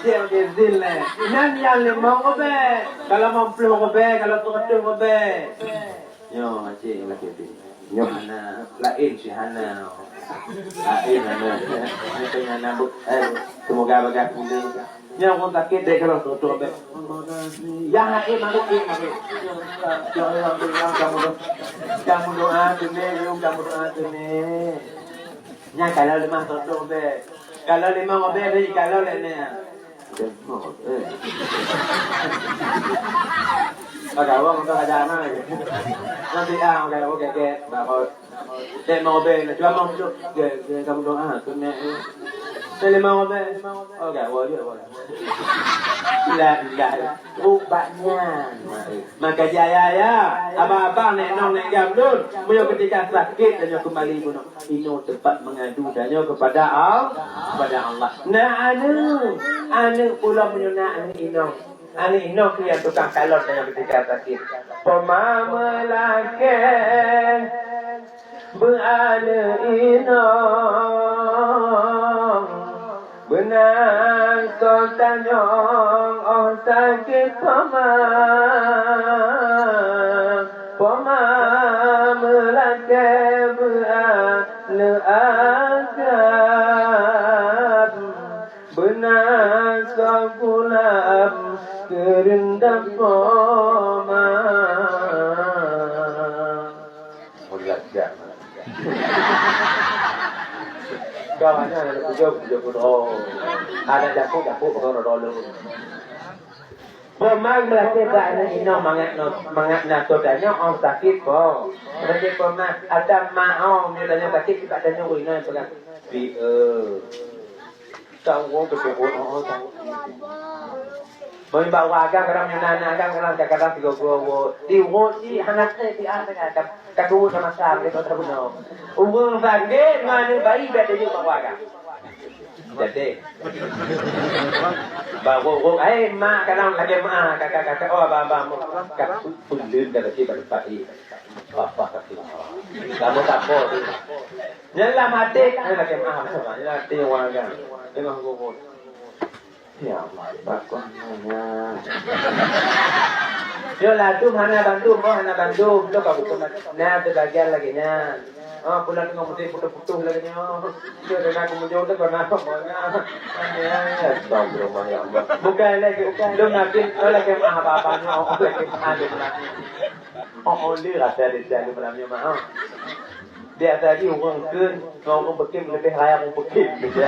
Cik Gezil nan yang lemong ko be kalau mamplu ko be kalau tukatung ko be yo cik lagi be yo hana lain si hana lain hana itu hana bu semoga baga kuning yo ko takit deh kalau tutung be yang makhluk kamu doa tune nya kalau lemah tutung be kalau lima ngobe ni kalau lene Agak awak untuk ajar mana ni? Nanti agak awak kek bahawa dia mau be, cuma mau tu kamu doa tu ni. Dia mau be, agak awak je awak. Tidak, rupanya. Maka jaya ya, abang nek nong nek jam dun, beliau ketika sakit dan kembali bunuh. Ino tempat mengadu dan kepada Allah. Nah anu pula menyuna anu ino. Ani ino yang tukang kalor dengan ketika sakit. Pema melaken berada ino benar tanya oh sakit pema melaken berada agam benar sebulan kerendam poma muliat jam kawannya ada pujuk ada dapur kalau dulu poma melakukan ino mangat natodanya orang sakit po jadi poma ada mau misalnya sakit kita tanya ino pegang tahu betul tahu bawa kadang nana kadang tiga gua di wodi hangat di ada kadu sama sam itu terbunuh umur sakit mana bayi beda juga bawa jadi bawa mak kadang lagi mak kakak oh baba kakak pulun dari si berpati apa kasih kamu tapo nyala mati lagi mak nyala tiwanga dengan gua ya Allah, bakonnya. Yo lah tu mana bantu, lo kau bukan. Nah, tu bagian lagi nya. Oh, pulang tu kamu putus lagi nya. Yo dah aku menjauh tu kau nak mana? Ya, astagfirullah ya Allah. Bukan lagi, lo nakin, lo lagi apa-apanya, oh lagi ada lagi. Oh, dia rasa dia jadi malamnya mah. Dia tadi orang kun, orang bekim lebih layak orang bekim, gitu.